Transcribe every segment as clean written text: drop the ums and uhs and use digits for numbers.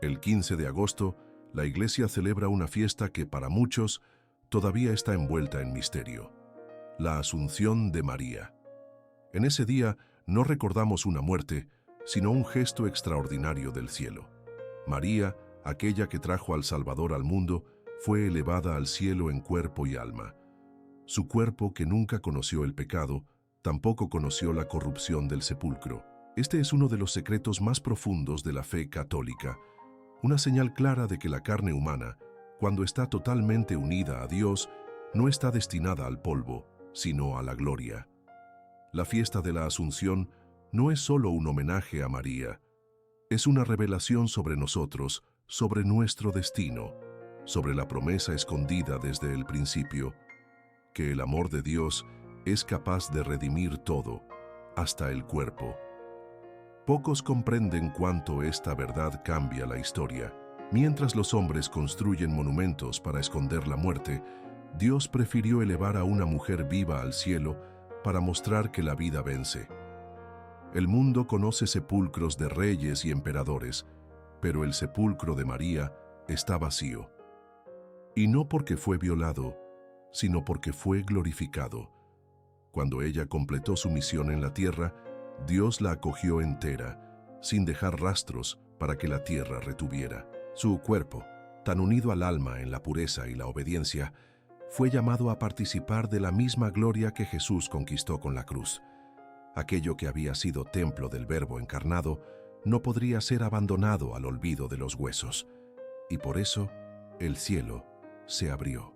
El 15 de agosto, la Iglesia celebra una fiesta que para muchos todavía está envuelta en misterio: la Asunción de María. En ese día no recordamos una muerte, sino un gesto extraordinario del cielo. María, aquella que trajo al Salvador al mundo, fue elevada al cielo en cuerpo y alma. Su cuerpo, que nunca conoció el pecado, tampoco conoció la corrupción del sepulcro. Este es uno de los secretos más profundos de la fe católica, una señal clara de que la carne humana, cuando está totalmente unida a Dios, no está destinada al polvo, sino a la gloria. La fiesta de la Asunción no es solo un homenaje a María, es una revelación sobre nosotros, sobre nuestro destino, sobre la promesa escondida desde el principio, que el amor de Dios es capaz de redimir todo, hasta el cuerpo. Pocos comprenden cuánto esta verdad cambia la historia. Mientras los hombres construyen monumentos para esconder la muerte, Dios prefirió elevar a una mujer viva al cielo para mostrar que la vida vence. El mundo conoce sepulcros de reyes y emperadores, pero el sepulcro de María está vacío. Y no porque fue violado, sino porque fue glorificado. Cuando ella completó su misión en la tierra, Dios la acogió entera, sin dejar rastros para que la tierra retuviera. Su cuerpo, tan unido al alma en la pureza y la obediencia, fue llamado a participar de la misma gloria que Jesús conquistó con la cruz. Aquello que había sido templo del Verbo encarnado no podría ser abandonado al olvido de los huesos, y por eso el cielo se abrió.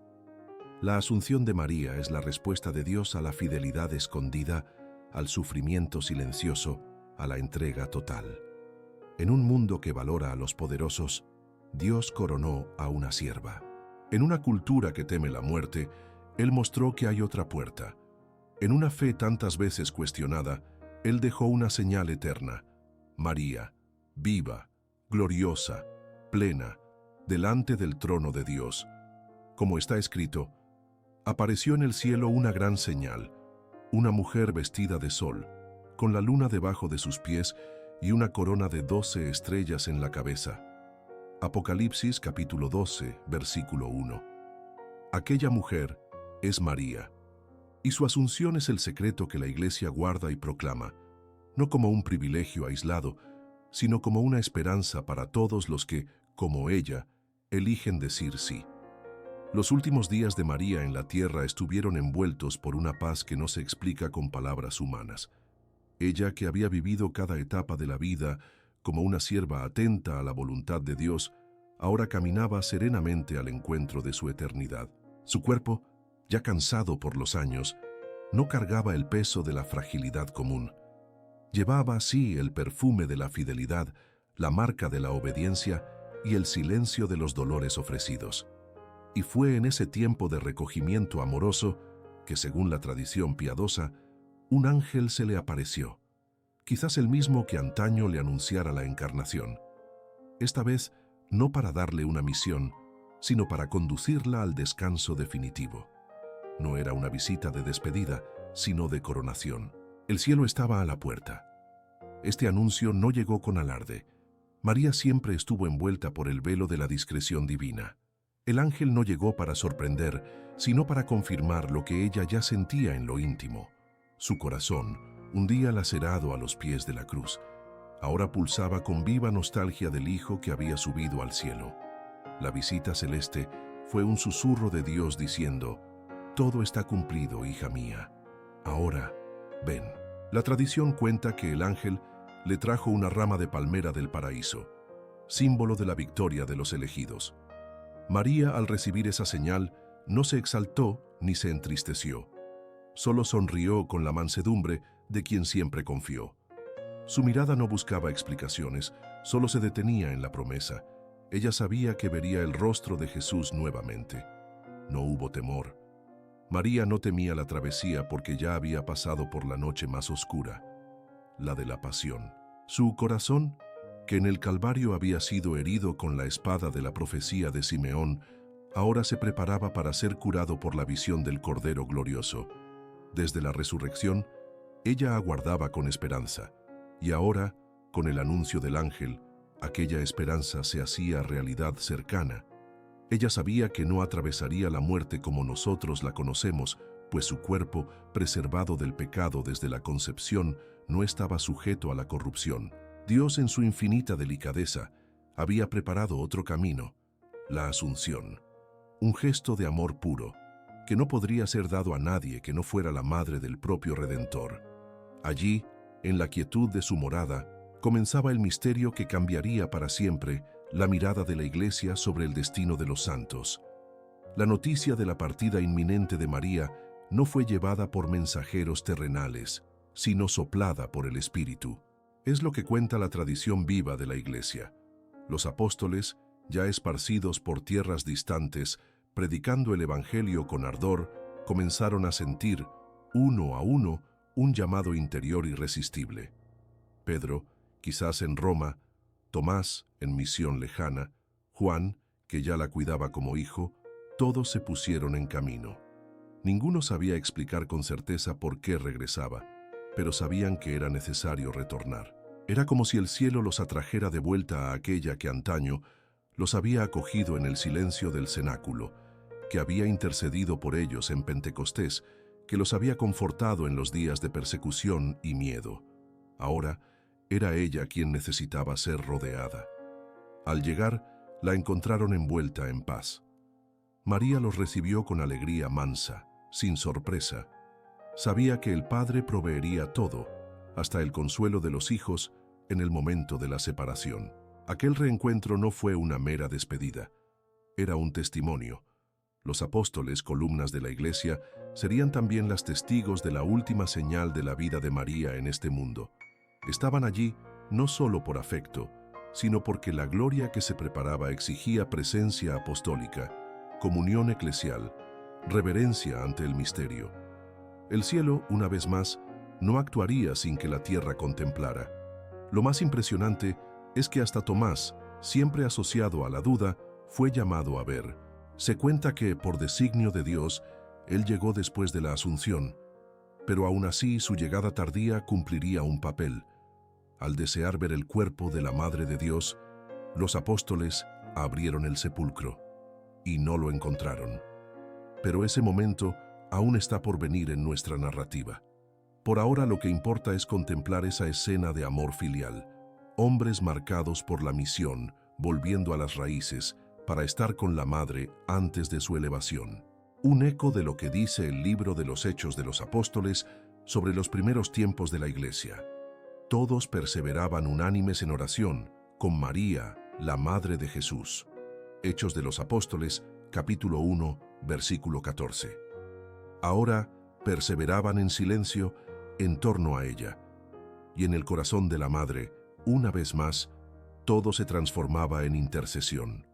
La Asunción de María es la respuesta de Dios a la fidelidad escondida, al sufrimiento silencioso, a la entrega total. En un mundo que valora a los poderosos, Dios coronó a una sierva. En una cultura que teme la muerte, Él mostró que hay otra puerta. En una fe tantas veces cuestionada, Él dejó una señal eterna: María, viva, gloriosa, plena, delante del trono de Dios. Como está escrito, apareció en el cielo una gran señal, una mujer vestida de sol, con la luna debajo de sus pies y una corona de 12 estrellas en la cabeza. Apocalipsis capítulo 12, versículo 1. Aquella mujer es María, y su asunción es el secreto que la Iglesia guarda y proclama, no como un privilegio aislado, sino como una esperanza para todos los que, como ella, eligen decir sí. Los últimos días de María en la tierra estuvieron envueltos por una paz que no se explica con palabras humanas. Ella, que había vivido cada etapa de la vida como una sierva atenta a la voluntad de Dios, ahora caminaba serenamente al encuentro de su eternidad. Su cuerpo, ya cansado por los años, no cargaba el peso de la fragilidad común. Llevaba así el perfume de la fidelidad, la marca de la obediencia y el silencio de los dolores ofrecidos. Y fue en ese tiempo de recogimiento amoroso que, según la tradición piadosa, un ángel se le apareció, quizás el mismo que antaño le anunciara la encarnación. Esta vez no para darle una misión, sino para conducirla al descanso definitivo. No era una visita de despedida, sino de coronación. El cielo estaba a la puerta. Este anuncio no llegó con alarde. María siempre estuvo envuelta por el velo de la discreción divina. El ángel no llegó para sorprender, sino para confirmar lo que ella ya sentía en lo íntimo. Su corazón, un día lacerado a los pies de la cruz, ahora pulsaba con viva nostalgia del Hijo que había subido al cielo. La visita celeste fue un susurro de Dios diciendo: «Todo está cumplido, hija mía. Ahora, ven». La tradición cuenta que el ángel le trajo una rama de palmera del paraíso, símbolo de la victoria de los elegidos. María, al recibir esa señal, no se exaltó ni se entristeció. Solo sonrió con la mansedumbre de quien siempre confió. Su mirada no buscaba explicaciones, solo se detenía en la promesa. Ella sabía que vería el rostro de Jesús nuevamente. No hubo temor. María no temía la travesía porque ya había pasado por la noche más oscura, la de la pasión. Su corazón, que en el Calvario había sido herido con la espada de la profecía de Simeón, ahora se preparaba para ser curado por la visión del Cordero glorioso. Desde la resurrección, ella aguardaba con esperanza, y ahora, con el anuncio del ángel, Aquella esperanza se hacía realidad cercana. Ella sabía que no atravesaría la muerte como nosotros la conocemos, pues su cuerpo, preservado del pecado desde la concepción, no estaba sujeto a la corrupción. Dios, en su infinita delicadeza, había preparado otro camino, la Asunción. Un gesto de amor puro, que no podría ser dado a nadie que no fuera la madre del propio Redentor. Allí, en la quietud de su morada, comenzaba el misterio que cambiaría para siempre la mirada de la Iglesia sobre el destino de los santos. La noticia de la partida inminente de María no fue llevada por mensajeros terrenales, sino soplada por el Espíritu. Es lo que cuenta la tradición viva de la Iglesia. Los apóstoles, ya esparcidos por tierras distantes, predicando el Evangelio con ardor, comenzaron a sentir, uno a uno, un llamado interior irresistible. Pedro, quizás en Roma, Tomás, en misión lejana, Juan, que ya la cuidaba como hijo, todos se pusieron en camino. Ninguno sabía explicar con certeza por qué regresaba, pero sabían que era necesario retornar. Era como si el cielo los atrajera de vuelta a aquella que antaño los había acogido en el silencio del cenáculo, que había intercedido por ellos en Pentecostés, que los había confortado en los días de persecución y miedo. Ahora era ella quien necesitaba ser rodeada. Al llegar, la encontraron envuelta en paz. María los recibió con alegría mansa, sin sorpresa. Sabía que el Padre proveería todo, hasta el consuelo de los hijos, en el momento de la separación. Aquel reencuentro no fue una mera despedida. Era un testimonio. Los apóstoles, columnas de la Iglesia, serían también las testigos de la última señal de la vida de María en este mundo. Estaban allí no solo por afecto, sino porque la gloria que se preparaba exigía presencia apostólica, comunión eclesial, reverencia ante el misterio. El cielo, una vez más, no actuaría sin que la tierra contemplara. Lo más impresionante es que hasta Tomás, siempre asociado a la duda, fue llamado a ver. Se cuenta que, por designio de Dios, él llegó después de la Asunción, pero aún así su llegada tardía cumpliría un papel. Al desear ver el cuerpo de la Madre de Dios, los apóstoles abrieron el sepulcro y no lo encontraron. Pero ese momento aún está por venir en nuestra narrativa. Por ahora lo que importa es contemplar esa escena de amor filial, hombres marcados por la misión, volviendo a las raíces, para estar con la Madre antes de su elevación. Un eco de lo que dice el libro de los Hechos de los Apóstoles sobre los primeros tiempos de la Iglesia. Todos perseveraban unánimes en oración, con María, la Madre de Jesús. Hechos de los Apóstoles, capítulo 1, versículo 14. Ahora perseveraban en silencio en torno a ella, y en el corazón de la Madre, una vez más, todo se transformaba en intercesión.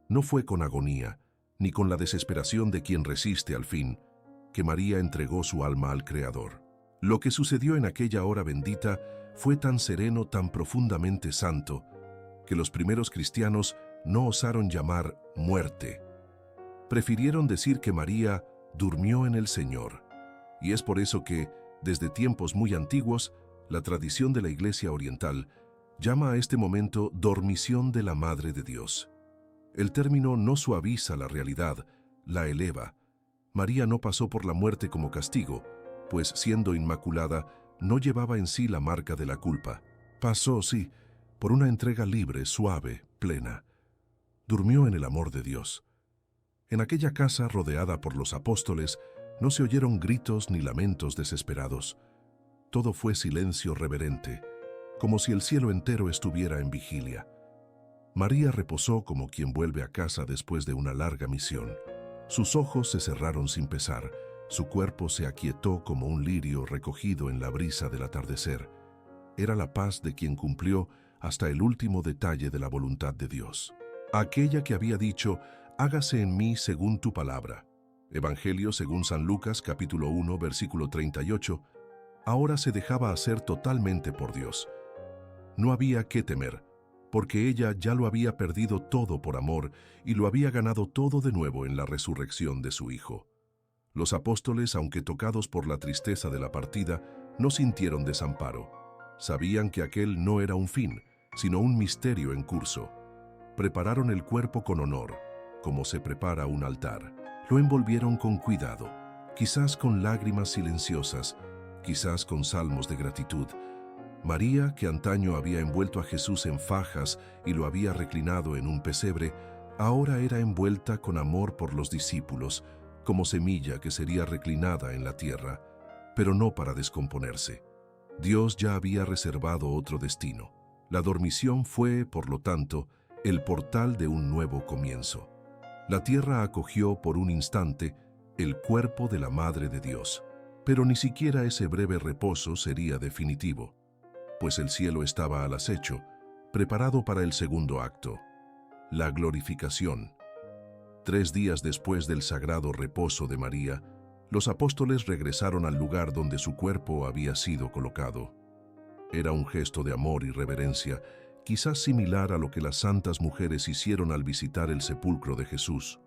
No fue con agonía, ni con la desesperación de quien resiste al fin, que María entregó su alma al Creador. Lo que sucedió en aquella hora bendita fue tan sereno, tan profundamente santo, que los primeros cristianos no osaron llamar muerte. Prefirieron decir que María durmió en el Señor. Y es por eso que, desde tiempos muy antiguos, la tradición de la Iglesia Oriental llama a este momento dormición de la Madre de Dios. El término no suaviza la realidad, la eleva. María no pasó por la muerte como castigo, pues siendo inmaculada, no llevaba en sí la marca de la culpa. Pasó, sí, por una entrega libre, suave, plena. Durmió en el amor de Dios. En aquella casa rodeada por los apóstoles, no se oyeron gritos ni lamentos desesperados. Todo fue silencio reverente, como si el cielo entero estuviera en vigilia. María reposó como quien vuelve a casa después de una larga misión. Sus ojos se cerraron sin pesar, su cuerpo se aquietó como un lirio recogido en la brisa del atardecer. Era la paz de quien cumplió hasta el último detalle de la voluntad de Dios. Aquella que había dicho, hágase en mí según tu palabra. Evangelio según San Lucas, capítulo 1, versículo 38, ahora se dejaba hacer totalmente por Dios. No había que temer, porque ella ya lo había perdido todo por amor y lo había ganado todo de nuevo en la resurrección de su Hijo. Los apóstoles, aunque tocados por la tristeza de la partida, no sintieron desamparo. Sabían que aquel no era un fin, sino un misterio en curso. Prepararon el cuerpo con honor, como se prepara un altar. Lo envolvieron con cuidado, quizás con lágrimas silenciosas, quizás con salmos de gratitud. María, que antaño había envuelto a Jesús en fajas y lo había reclinado en un pesebre, ahora era envuelta con amor por los discípulos, como semilla que sería reclinada en la tierra, pero no para descomponerse. Dios ya había reservado otro destino. La dormición fue, por lo tanto, el portal de un nuevo comienzo. La tierra acogió por un instante el cuerpo de la Madre de Dios, pero ni siquiera ese breve reposo sería definitivo, pues el cielo estaba al acecho, preparado para el segundo acto, la glorificación. 3 días después del sagrado reposo de María, los apóstoles regresaron al lugar donde su cuerpo había sido colocado. Era un gesto de amor y reverencia, quizás similar a lo que las santas mujeres hicieron al visitar el sepulcro de Jesús.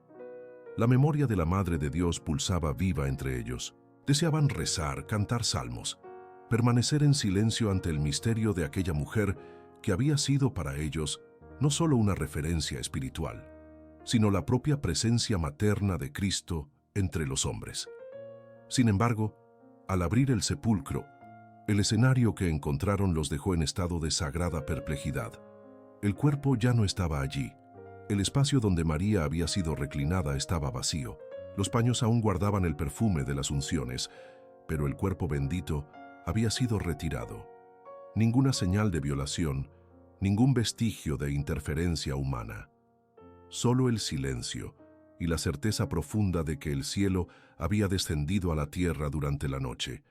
La memoria de la Madre de Dios pulsaba viva entre ellos. Deseaban rezar, cantar salmos, permanecer en silencio ante el misterio de aquella mujer que había sido para ellos no solo una referencia espiritual, sino la propia presencia materna de Cristo entre los hombres. Sin embargo, al abrir el sepulcro, el escenario que encontraron los dejó en estado de sagrada perplejidad. El cuerpo ya no estaba allí. El espacio donde María había sido reclinada estaba vacío. Los paños aún guardaban el perfume de las unciones, pero el cuerpo bendito había sido retirado. Ninguna señal de violación, ningún vestigio de interferencia humana. Solo el silencio y la certeza profunda de que el cielo había descendido a la tierra durante la noche.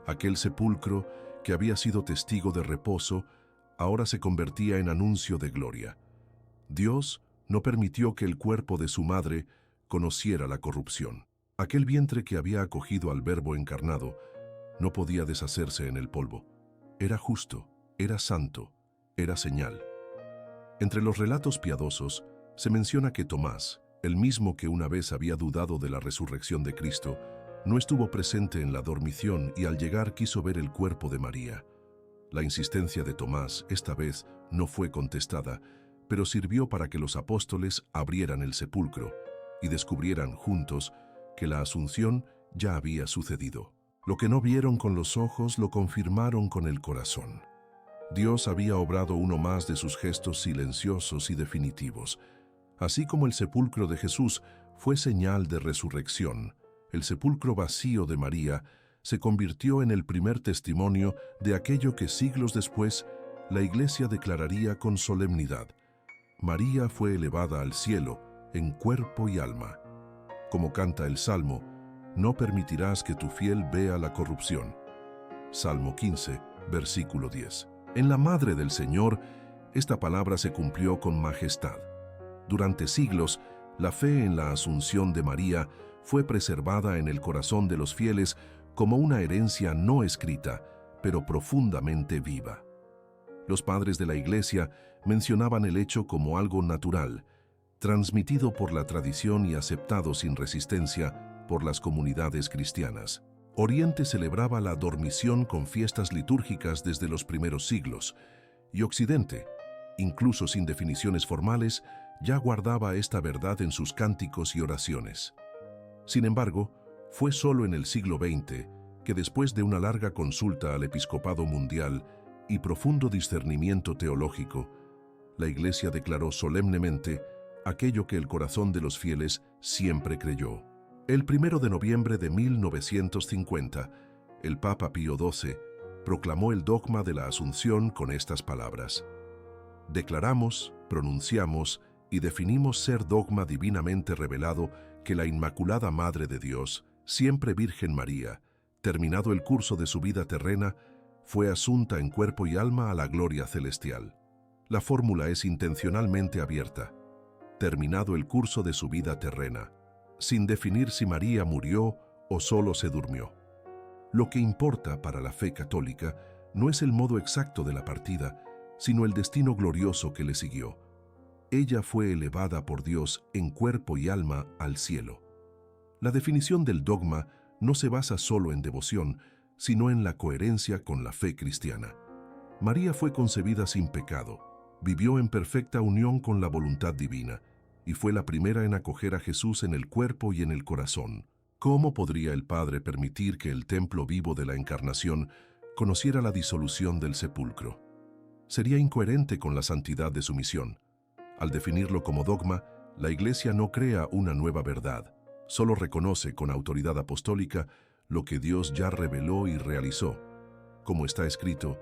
Aquel sepulcro, que había sido testigo de reposo, ahora se convertía en anuncio de gloria. Dios no permitió que el cuerpo de su madre conociera la corrupción. Aquel vientre que había acogido al Verbo encarnado no podía deshacerse en el polvo. Era justo, era santo, era señal. Entre los relatos piadosos se menciona que Tomás, el mismo que una vez había dudado de la resurrección de Cristo, no estuvo presente en la dormición y al llegar quiso ver el cuerpo de María. La insistencia de Tomás esta vez no fue contestada, pero sirvió para que los apóstoles abrieran el sepulcro y descubrieran juntos que la Asunción ya había sucedido. Lo que no vieron con los ojos lo confirmaron con el corazón. Dios había obrado uno más de sus gestos silenciosos y definitivos. Así como el sepulcro de Jesús fue señal de resurrección, el sepulcro vacío de María se convirtió en el primer testimonio de aquello que siglos después la Iglesia declararía con solemnidad. María fue elevada al cielo en cuerpo y alma. Como canta el Salmo, no permitirás que tu fiel vea la corrupción. Salmo 15, versículo 10. En la Madre del Señor, esta palabra se cumplió con majestad. Durante siglos, la fe en la Asunción de María fue preservada en el corazón de los fieles como una herencia no escrita, pero profundamente viva. Los padres de la Iglesia mencionaban el hecho como algo natural, transmitido por la tradición y aceptado sin resistencia por las comunidades cristianas. Oriente celebraba la dormición con fiestas litúrgicas desde los primeros siglos, y Occidente, incluso sin definiciones formales, ya guardaba esta verdad en sus cánticos y oraciones. Sin embargo, fue solo en el siglo XX que, después de una larga consulta al episcopado mundial y profundo discernimiento teológico, la Iglesia declaró solemnemente aquello que el corazón de los fieles siempre creyó. El 1 de noviembre de 1950, el Papa Pío XII proclamó el dogma de la Asunción con estas palabras: declaramos, pronunciamos y definimos ser dogma divinamente revelado que la Inmaculada Madre de Dios, siempre Virgen María, terminado el curso de su vida terrena, fue asunta en cuerpo y alma a la gloria celestial. La fórmula es intencionalmente abierta. Terminado el curso de su vida terrena, sin definir si María murió o solo se durmió. Lo que importa para la fe católica no es el modo exacto de la partida, sino el destino glorioso que le siguió. Ella fue elevada por Dios en cuerpo y alma al cielo. La definición del dogma no se basa solo en devoción, sino en la coherencia con la fe cristiana. María fue concebida sin pecado, vivió en perfecta unión con la voluntad divina y fue la primera en acoger a Jesús en el cuerpo y en el corazón. ¿Cómo podría el Padre permitir que el templo vivo de la Encarnación conociera la disolución del sepulcro? Sería incoherente con la santidad de su misión. Al definirlo como dogma, la Iglesia no crea una nueva verdad, solo reconoce con autoridad apostólica lo que Dios ya reveló y realizó. Como está escrito,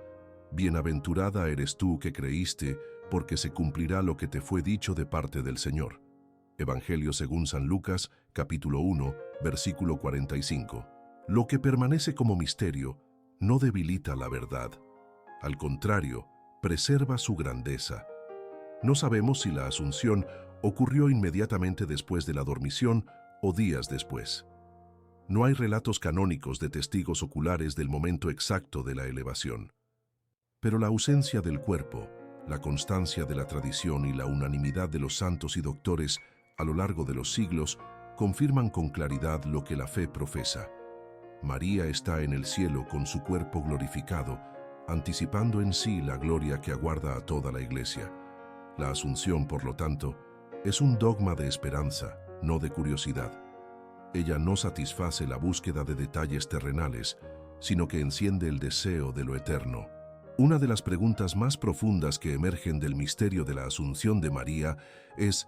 «Bienaventurada eres tú que creíste, porque se cumplirá lo que te fue dicho de parte del Señor». Evangelio según San Lucas, capítulo 1, versículo 45. Lo que permanece como misterio no debilita la verdad. Al contrario, preserva su grandeza. No sabemos si la Asunción ocurrió inmediatamente después de la dormición o días después. No hay relatos canónicos de testigos oculares del momento exacto de la elevación. Pero la ausencia del cuerpo, la constancia de la tradición y la unanimidad de los santos y doctores a lo largo de los siglos confirman con claridad lo que la fe profesa. María está en el cielo con su cuerpo glorificado, anticipando en sí la gloria que aguarda a toda la Iglesia. La Asunción, por lo tanto, es un dogma de esperanza, no de curiosidad. Ella no satisface la búsqueda de detalles terrenales, sino que enciende el deseo de lo eterno. Una de las preguntas más profundas que emergen del misterio de la Asunción de María es: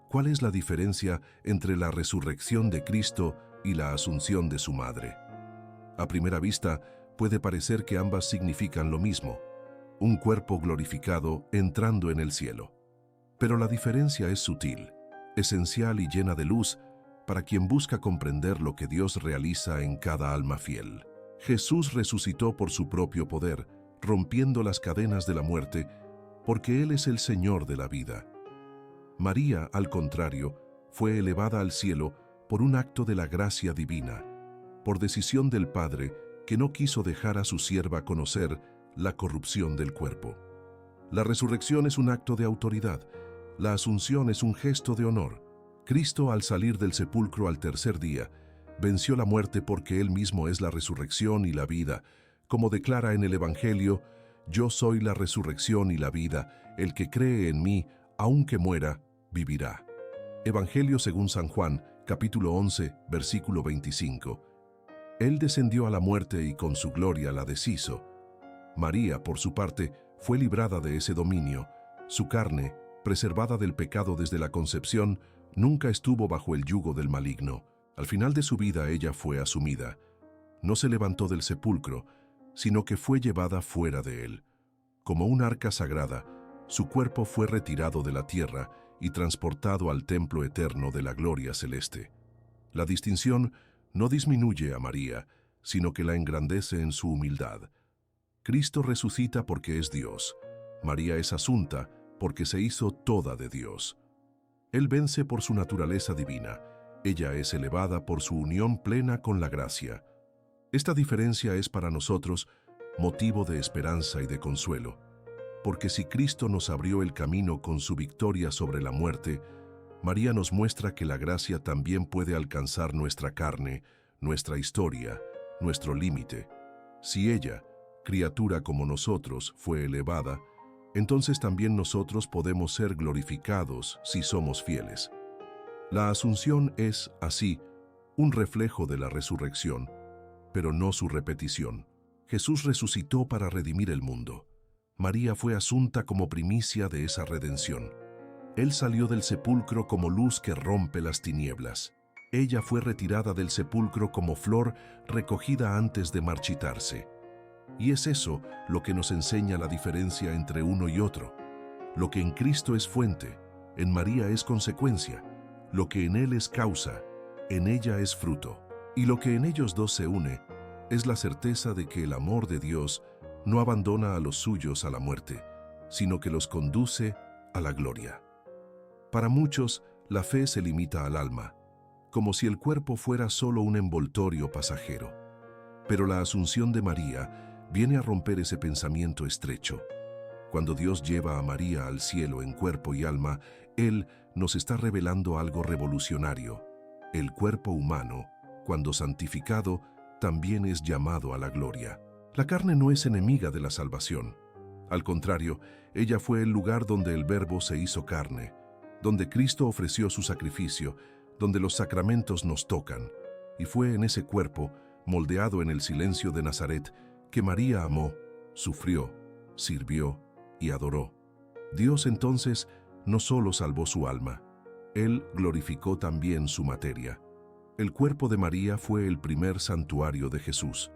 ¿cuál es la diferencia entre la resurrección de Cristo y la Asunción de su madre? A primera vista, puede parecer que ambas significan lo mismo, un cuerpo glorificado entrando en el cielo. Pero la diferencia es sutil, esencial y llena de luz para quien busca comprender lo que Dios realiza en cada alma fiel. Jesús resucitó por su propio poder, rompiendo las cadenas de la muerte, porque Él es el Señor de la vida. María, al contrario, fue elevada al cielo por un acto de la gracia divina, por decisión del Padre, que no quiso dejar a su sierva conocer la corrupción del cuerpo. La resurrección es un acto de autoridad, la Asunción es un gesto de honor. Cristo, al salir del sepulcro al tercer día, venció la muerte porque Él mismo es la resurrección y la vida. Como declara en el Evangelio: «Yo soy la resurrección y la vida, el que cree en mí, aunque muera, vivirá». Evangelio según San Juan, capítulo 11, versículo 25. Él descendió a la muerte y con su gloria la deshizo. María, por su parte, fue librada de ese dominio. Su carne, preservada del pecado desde la concepción, nunca estuvo bajo el yugo del maligno. Al final de su vida ella fue asumida. No se levantó del sepulcro, sino que fue llevada fuera de él. Como un arca sagrada, su cuerpo fue retirado de la tierra y transportado al templo eterno de la gloria celeste. La distinción no disminuye a María, sino que la engrandece en su humildad. Cristo resucita porque es Dios. María es asunta porque se hizo toda de Dios. Él vence por su naturaleza divina. Ella es elevada por su unión plena con la gracia. Esta diferencia es para nosotros motivo de esperanza y de consuelo, porque si Cristo nos abrió el camino con su victoria sobre la muerte, María nos muestra que la gracia también puede alcanzar nuestra carne, nuestra historia, nuestro límite. Si ella, criatura como nosotros, fue elevada, entonces también nosotros podemos ser glorificados si somos fieles. La Asunción es, así, un reflejo de la resurrección, pero no su repetición. Jesús resucitó para redimir el mundo. María fue asunta como primicia de esa redención. Él salió del sepulcro como luz que rompe las tinieblas. Ella fue retirada del sepulcro como flor recogida antes de marchitarse. Y es eso lo que nos enseña la diferencia entre uno y otro. Lo que en Cristo es fuente, en María es consecuencia. Lo que en Él es causa, en ella es fruto. Y lo que en ellos dos se une, es la certeza de que el amor de Dios no abandona a los suyos a la muerte, sino que los conduce a la gloria. Para muchos, la fe se limita al alma, como si el cuerpo fuera solo un envoltorio pasajero. Pero la Asunción de María viene a romper ese pensamiento estrecho. Cuando Dios lleva a María al cielo en cuerpo y alma, Él nos está revelando algo revolucionario. El cuerpo humano, cuando santificado, también es llamado a la gloria. La carne no es enemiga de la salvación. Al contrario, ella fue el lugar donde el Verbo se hizo carne, donde Cristo ofreció su sacrificio, donde los sacramentos nos tocan. Y fue en ese cuerpo, moldeado en el silencio de Nazaret, que María amó, sufrió, sirvió y adoró. Dios entonces no solo salvó su alma, Él glorificó también su materia. El cuerpo de María fue el primer santuario de Jesús.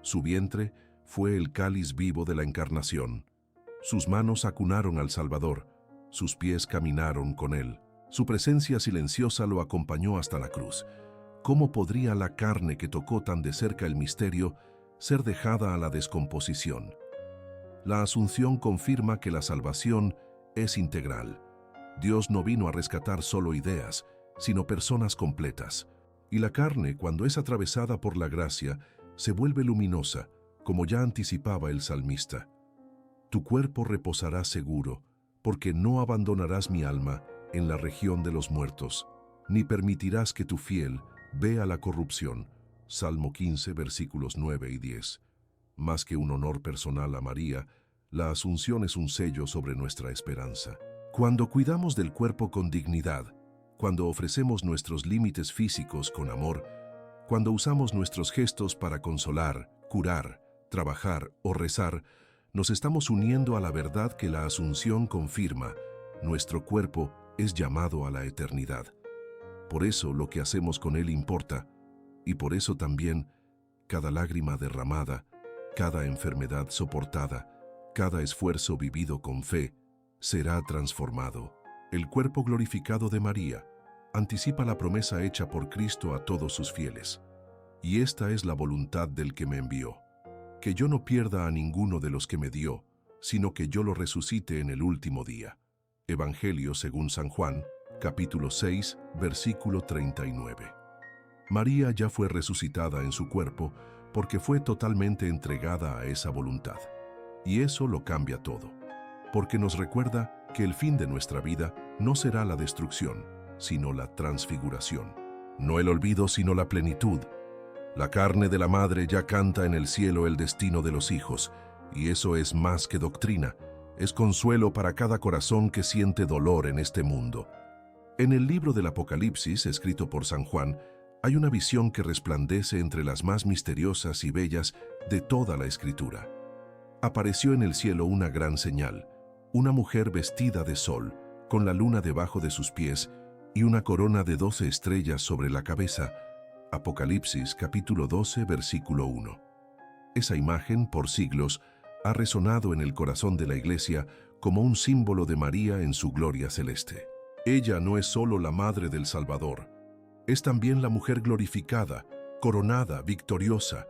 Su vientre fue el cáliz vivo de la encarnación. Sus manos acunaron al Salvador, sus pies caminaron con Él. Su presencia silenciosa lo acompañó hasta la cruz. ¿Cómo podría la carne que tocó tan de cerca el misterio ser dejada a la descomposición? La Asunción confirma que la salvación es integral. Dios no vino a rescatar solo ideas, sino personas completas. Y la carne, cuando es atravesada por la gracia, se vuelve luminosa, como ya anticipaba el salmista. Tu cuerpo reposará seguro, porque no abandonarás mi alma en la región de los muertos, ni permitirás que tu fiel vea la corrupción. Salmo 15, versículos 9 y 10. Más que un honor personal a María, la Asunción es un sello sobre nuestra esperanza. Cuando cuidamos del cuerpo con dignidad, cuando ofrecemos nuestros límites físicos con amor, cuando usamos nuestros gestos para consolar, curar, trabajar o rezar, nos estamos uniendo a la verdad que la Asunción confirma. Nuestro cuerpo es llamado a la eternidad. Por eso lo que hacemos con él importa, y por eso también cada lágrima derramada, cada enfermedad soportada, cada esfuerzo vivido con fe, será transformado. El cuerpo glorificado de María anticipa la promesa hecha por Cristo a todos sus fieles. Y esta es la voluntad del que me envió, que yo no pierda a ninguno de los que me dio, sino que yo lo resucite en el último día. Evangelio según San Juan, capítulo 6, versículo 39. María ya fue resucitada en su cuerpo porque fue totalmente entregada a esa voluntad. Y eso lo cambia todo, porque nos recuerda que el fin de nuestra vida no será la destrucción, sino la transfiguración. No el olvido, sino la plenitud. La carne de la madre ya canta en el cielo el destino de los hijos, y eso es más que doctrina, es consuelo para cada corazón que siente dolor en este mundo. En el libro del Apocalipsis, escrito por San Juan, hay una visión que resplandece entre las más misteriosas y bellas de toda la Escritura. Apareció en el cielo una gran señal, una mujer vestida de sol, con la luna debajo de sus pies y una corona de 12 estrellas sobre la cabeza. Apocalipsis capítulo 12, versículo 1. Esa imagen, por siglos, ha resonado en el corazón de la Iglesia como un símbolo de María en su gloria celeste. Ella no es solo la Madre del Salvador, es también la mujer glorificada, coronada, victoriosa,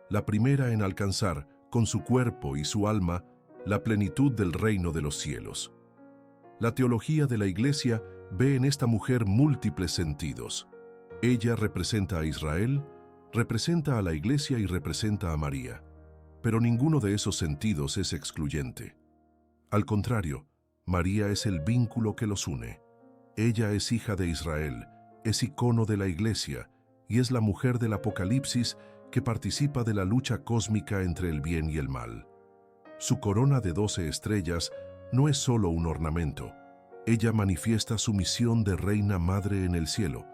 la primera en alcanzar, con su cuerpo y su alma, la plenitud del reino de los cielos. La teología de la Iglesia ve en esta mujer múltiples sentidos. Ella representa a Israel, representa a la Iglesia y representa a María. Pero ninguno de esos sentidos es excluyente. Al contrario, María es el vínculo que los une. Ella es hija de Israel, es icono de la Iglesia y es la mujer del Apocalipsis que participa de la lucha cósmica entre el bien y el mal. Su corona de 12 estrellas no es solo un ornamento. Ella manifiesta su misión de reina madre en el cielo,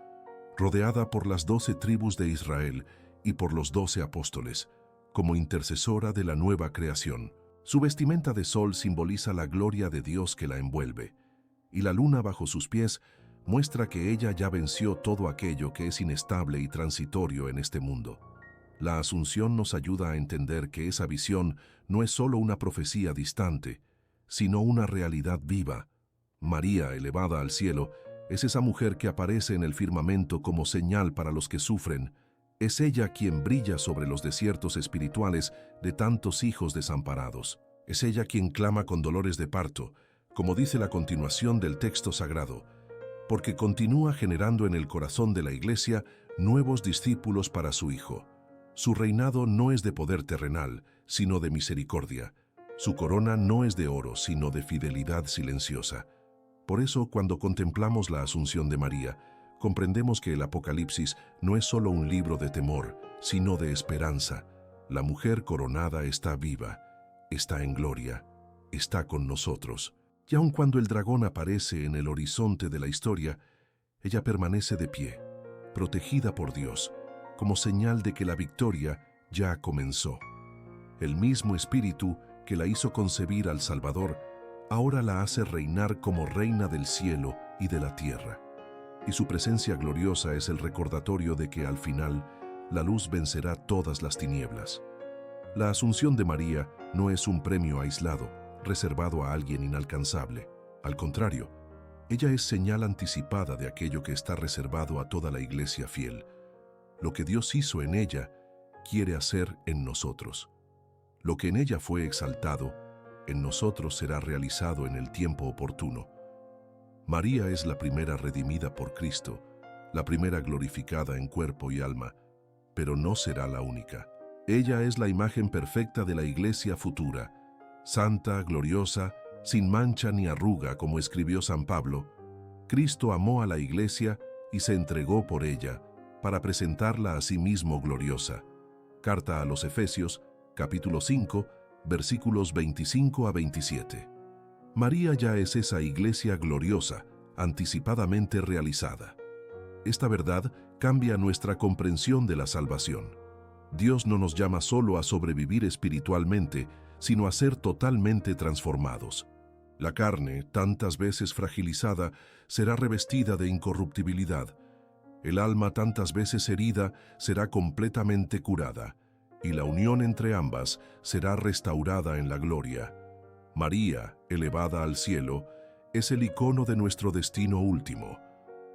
rodeada por las 12 tribus de Israel y por los 12 apóstoles, como intercesora de la nueva creación. Su vestimenta de sol simboliza la gloria de Dios que la envuelve, y la luna bajo sus pies muestra que ella ya venció todo aquello que es inestable y transitorio en este mundo. La Asunción nos ayuda a entender que esa visión no es solo una profecía distante, sino una realidad viva. María, elevada al cielo, es esa mujer que aparece en el firmamento como señal para los que sufren. Es ella quien brilla sobre los desiertos espirituales de tantos hijos desamparados. Es ella quien clama con dolores de parto, como dice la continuación del texto sagrado, porque continúa generando en el corazón de la Iglesia nuevos discípulos para su Hijo. Su reinado no es de poder terrenal, sino de misericordia. Su corona no es de oro, sino de fidelidad silenciosa. Por eso, cuando contemplamos la Asunción de María, comprendemos que el Apocalipsis no es solo un libro de temor, sino de esperanza. La mujer coronada está viva, está en gloria, está con nosotros. Y aun cuando el dragón aparece en el horizonte de la historia, ella permanece de pie, protegida por Dios, como señal de que la victoria ya comenzó. El mismo Espíritu que la hizo concebir al Salvador, ahora la hace reinar como reina del cielo y de la tierra. Y su presencia gloriosa es el recordatorio de que al final la luz vencerá todas las tinieblas. La Asunción de María no es un premio aislado, reservado a alguien inalcanzable. Al contrario, ella es señal anticipada de aquello que está reservado a toda la Iglesia fiel. Lo que Dios hizo en ella, quiere hacer en nosotros. Lo que en ella fue exaltado, en nosotros será realizado en el tiempo oportuno. María es la primera redimida por Cristo, la primera glorificada en cuerpo y alma, pero no será la única. Ella es la imagen perfecta de la Iglesia futura, santa, gloriosa, sin mancha ni arruga, como escribió San Pablo. Cristo amó a la Iglesia y se entregó por ella, para presentarla a sí mismo gloriosa. Carta a los Efesios, capítulo 5, versículos 25 a 27. María ya es esa Iglesia gloriosa, anticipadamente realizada. Esta verdad cambia nuestra comprensión de la salvación. Dios no nos llama solo a sobrevivir espiritualmente, sino a ser totalmente transformados. La carne, tantas veces fragilizada, será revestida de incorruptibilidad. El alma, tantas veces herida, será completamente curada, y la unión entre ambas será restaurada en la gloria. María, elevada al cielo, es el icono de nuestro destino último.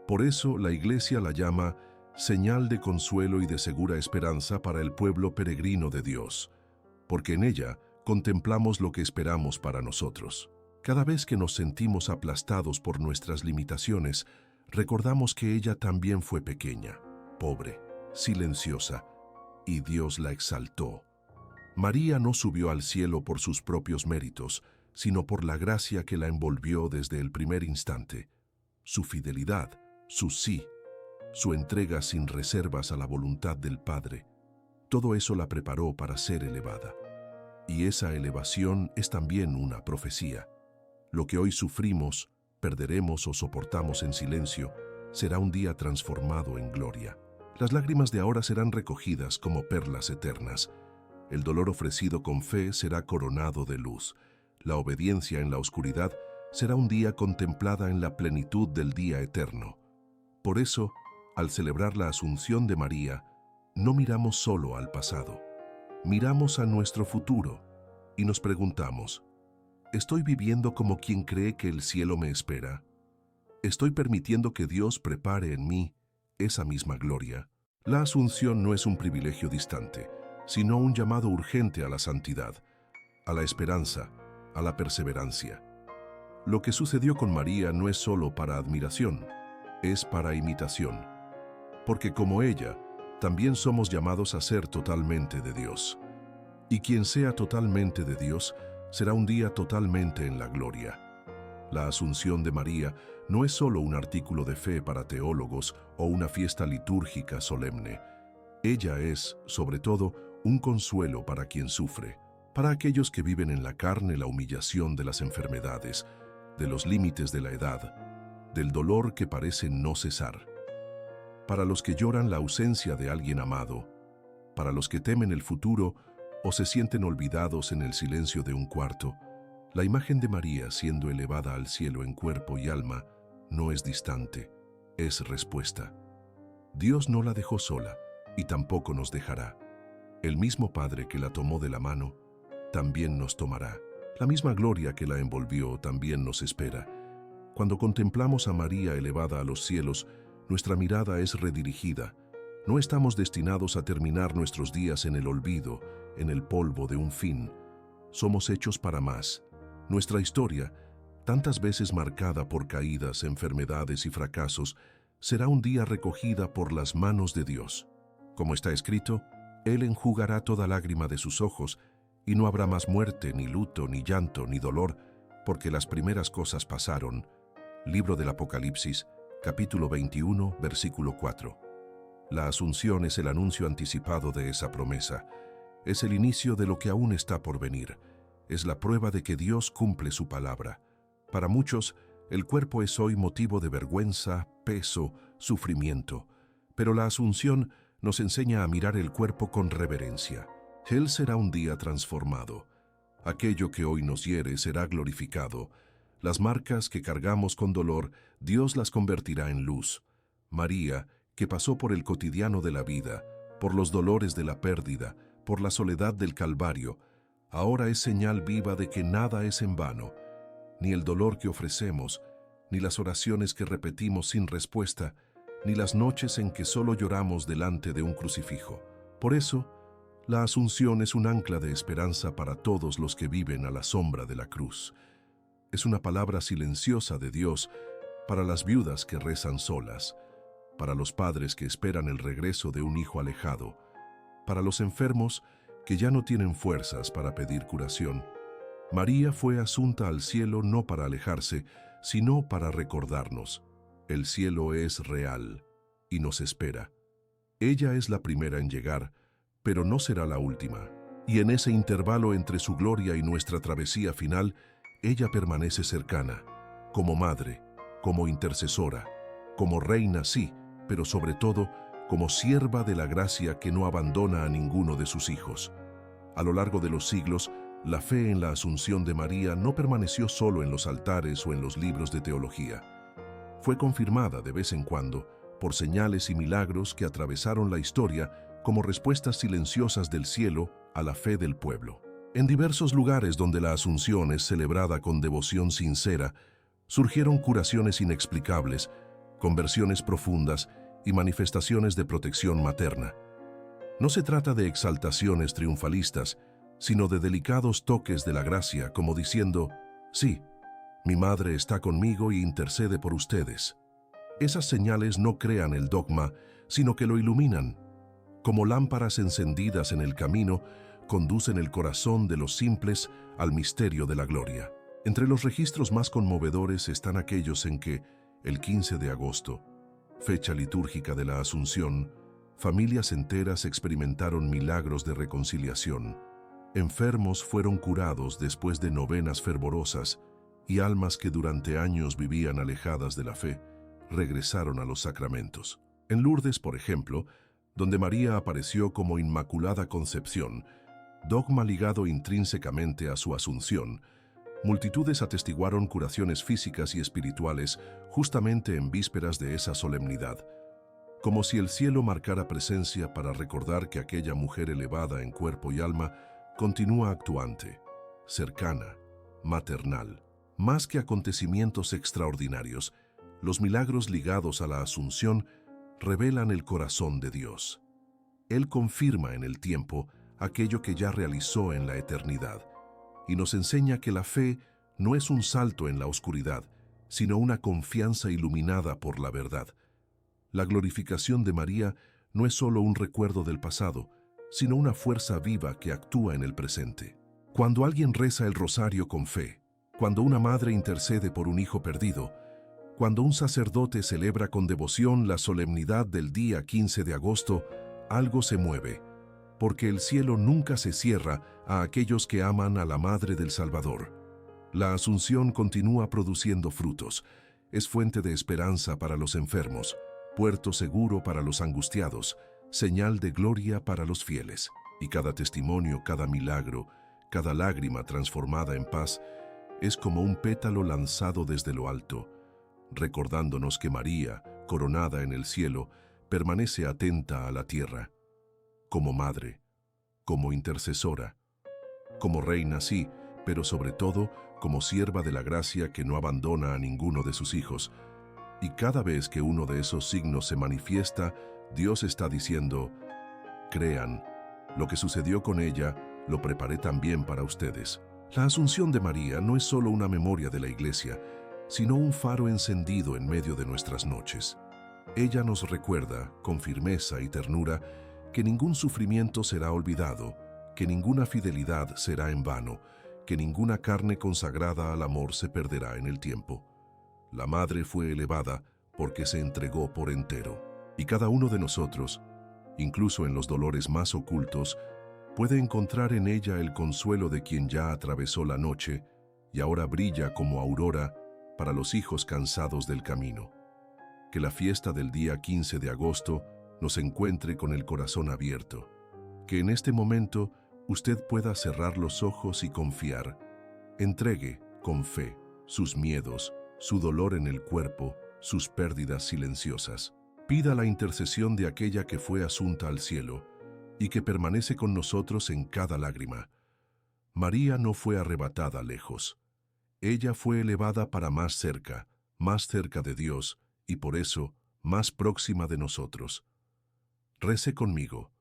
Por eso la Iglesia la llama señal de consuelo y de segura esperanza para el pueblo peregrino de Dios, porque en ella contemplamos lo que esperamos para nosotros. Cada vez que nos sentimos aplastados por nuestras limitaciones, recordamos que ella también fue pequeña, pobre, silenciosa, y Dios la exaltó. María no subió al cielo por sus propios méritos, sino por la gracia que la envolvió desde el primer instante. Su fidelidad, su sí, su entrega sin reservas a la voluntad del Padre, todo eso la preparó para ser elevada. Y esa elevación es también una profecía. Lo que hoy sufrimos, perderemos o soportamos en silencio, será un día transformado en gloria. Las lágrimas de ahora serán recogidas como perlas eternas. El dolor ofrecido con fe será coronado de luz. La obediencia en la oscuridad será un día contemplada en la plenitud del día eterno. Por eso, al celebrar la Asunción de María, no miramos solo al pasado, miramos a nuestro futuro y nos preguntamos, ¿estoy viviendo como quien cree que el cielo me espera? ¿Estoy permitiendo que Dios prepare en mí esa misma gloria? La Asunción no es un privilegio distante, sino un llamado urgente a la santidad, a la esperanza, a la perseverancia. Lo que sucedió con María no es solo para admiración, es para imitación, porque como ella, también somos llamados a ser totalmente de Dios. Y quien sea totalmente de Dios, será un día totalmente en la gloria. La Asunción de María no es solo un artículo de fe para teólogos o una fiesta litúrgica solemne. Ella es, sobre todo, un consuelo para quien sufre, para aquellos que viven en la carne la humillación de las enfermedades, de los límites de la edad, del dolor que parece no cesar. Para los que lloran la ausencia de alguien amado, para los que temen el futuro o se sienten olvidados en el silencio de un cuarto, la imagen de María siendo elevada al cielo en cuerpo y alma no es distante, es respuesta. Dios no la dejó sola y tampoco nos dejará. El mismo Padre que la tomó de la mano, también nos tomará. La misma gloria que la envolvió también nos espera. Cuando contemplamos a María elevada a los cielos, nuestra mirada es redirigida. No estamos destinados a terminar nuestros días en el olvido, en el polvo de un fin. Somos hechos para más. Nuestra historia, tantas veces marcada por caídas, enfermedades y fracasos, será un día recogida por las manos de Dios. Como está escrito, Él enjugará toda lágrima de sus ojos, y no habrá más muerte, ni luto, ni llanto, ni dolor, porque las primeras cosas pasaron. Libro del Apocalipsis, capítulo 21, versículo 4. La Asunción es el anuncio anticipado de esa promesa. Es el inicio de lo que aún está por venir. es la prueba de que Dios cumple su palabra. Para muchos, el cuerpo es hoy motivo de vergüenza, peso, sufrimiento, pero la Asunción nos enseña a mirar el cuerpo con reverencia. Él será un día transformado. Aquello que hoy nos hiere será glorificado. Las marcas que cargamos con dolor, Dios las convertirá en luz. María, que pasó por el cotidiano de la vida, por los dolores de la pérdida, por la soledad del Calvario, ahora es señal viva de que nada es en vano. Ni el dolor que ofrecemos, ni las oraciones que repetimos sin respuesta, ni las noches en que solo lloramos delante de un crucifijo. Por eso, la Asunción es un ancla de esperanza para todos los que viven a la sombra de la cruz. Es una palabra silenciosa de Dios para las viudas que rezan solas, para los padres que esperan el regreso de un hijo alejado, para los enfermos que ya no tienen fuerzas para pedir curación. María fue asunta al cielo no para alejarse, sino para recordarnos. El cielo es real y nos espera. Ella es la primera en llegar, pero no será la última. Y en ese intervalo entre su gloria y nuestra travesía final, ella permanece cercana, como madre, como intercesora, como reina, sí, pero sobre todo, como sierva de la gracia que no abandona a ninguno de sus hijos. A lo largo de los siglos, la fe en la Asunción de María no permaneció solo en los altares o en los libros de teología. Fue confirmada de vez en cuando por señales y milagros que atravesaron la historia como respuestas silenciosas del cielo a la fe del pueblo. En diversos lugares donde la Asunción es celebrada con devoción sincera, surgieron curaciones inexplicables, conversiones profundas y manifestaciones de protección materna. No se trata de exaltaciones triunfalistas, sino de delicados toques de la gracia, como diciendo, sí, mi madre está conmigo y intercede por ustedes. Esas señales no crean el dogma, sino que lo iluminan. Como lámparas encendidas en el camino, conducen el corazón de los simples al misterio de la gloria. Entre los registros más conmovedores están aquellos en que, el 15 de agosto, fecha litúrgica de la Asunción, familias enteras experimentaron milagros de reconciliación. Enfermos fueron curados después de novenas fervorosas y almas que durante años vivían alejadas de la fe, regresaron a los sacramentos. En Lourdes, por ejemplo, donde María apareció como Inmaculada Concepción, dogma ligado intrínsecamente a su Asunción, multitudes atestiguaron curaciones físicas y espirituales justamente en vísperas de esa solemnidad, como si el cielo marcara presencia para recordar que aquella mujer elevada en cuerpo y alma continúa actuante, cercana, maternal. Más que acontecimientos extraordinarios, los milagros ligados a la Asunción revelan el corazón de Dios. Él confirma en el tiempo aquello que ya realizó en la eternidad y nos enseña que la fe no es un salto en la oscuridad, sino una confianza iluminada por la verdad. La glorificación de María no es solo un recuerdo del pasado, sino una fuerza viva que actúa en el presente. Cuando alguien reza el rosario con fe, cuando una madre intercede por un hijo perdido, cuando un sacerdote celebra con devoción la solemnidad del día 15 de agosto, algo se mueve, porque el cielo nunca se cierra a aquellos que aman a la Madre del Salvador. La Asunción continúa produciendo frutos, es fuente de esperanza para los enfermos, puerto seguro para los angustiados, señal de gloria para los fieles. Y cada testimonio, cada milagro, cada lágrima transformada en paz, es como un pétalo lanzado desde lo alto, recordándonos que María, coronada en el cielo, permanece atenta a la tierra, como madre, como intercesora, como reina sí, pero sobre todo como sierva de la gracia que no abandona a ninguno de sus hijos. Y cada vez que uno de esos signos se manifiesta, Dios está diciendo, crean, lo que sucedió con ella, lo preparé también para ustedes. La Asunción de María no es solo una memoria de la Iglesia, sino un faro encendido en medio de nuestras noches. Ella nos recuerda, con firmeza y ternura, que ningún sufrimiento será olvidado, que ninguna fidelidad será en vano, que ninguna carne consagrada al amor se perderá en el tiempo. La Madre fue elevada porque se entregó por entero, y cada uno de nosotros, incluso en los dolores más ocultos, puede encontrar en ella el consuelo de quien ya atravesó la noche y ahora brilla como aurora para los hijos cansados del camino. Que la fiesta del día 15 de agosto nos encuentre con el corazón abierto. Que en este momento usted pueda cerrar los ojos y confiar. Entregue, con fe, sus miedos, su dolor en el cuerpo, sus pérdidas silenciosas. Pida la intercesión de aquella que fue asunta al cielo y que permanece con nosotros en cada lágrima. María no fue arrebatada lejos. Ella fue elevada para más cerca de Dios y por eso más próxima de nosotros. Rece conmigo.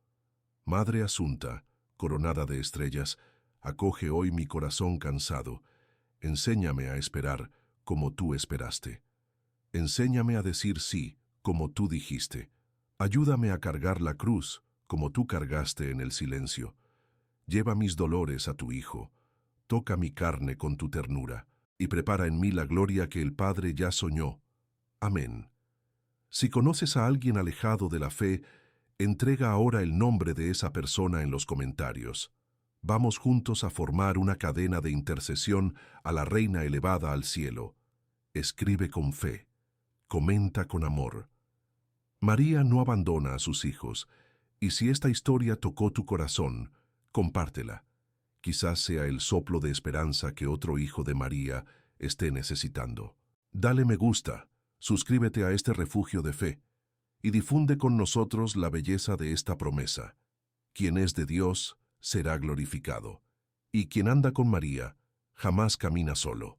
Madre Asunta, coronada de estrellas, acoge hoy mi corazón cansado. Enséñame a esperar como tú esperaste. Enséñame a decir sí como tú dijiste. Ayúdame a cargar la cruz como tú cargaste en el silencio. Lleva mis dolores a tu Hijo. Toca mi carne con tu ternura y prepara en mí la gloria que el Padre ya soñó. Amén. Si conoces a alguien alejado de la fe, entrega ahora el nombre de esa persona en los comentarios. Vamos juntos a formar una cadena de intercesión a la Reina elevada al cielo. Escribe con fe. Comenta con amor. María no abandona a sus hijos, y si esta historia tocó tu corazón, compártela. Quizás sea el soplo de esperanza que otro hijo de María esté necesitando. Dale me gusta, suscríbete a este refugio de fe, y difunde con nosotros la belleza de esta promesa. Quien es de Dios será glorificado, y quien anda con María jamás camina solo.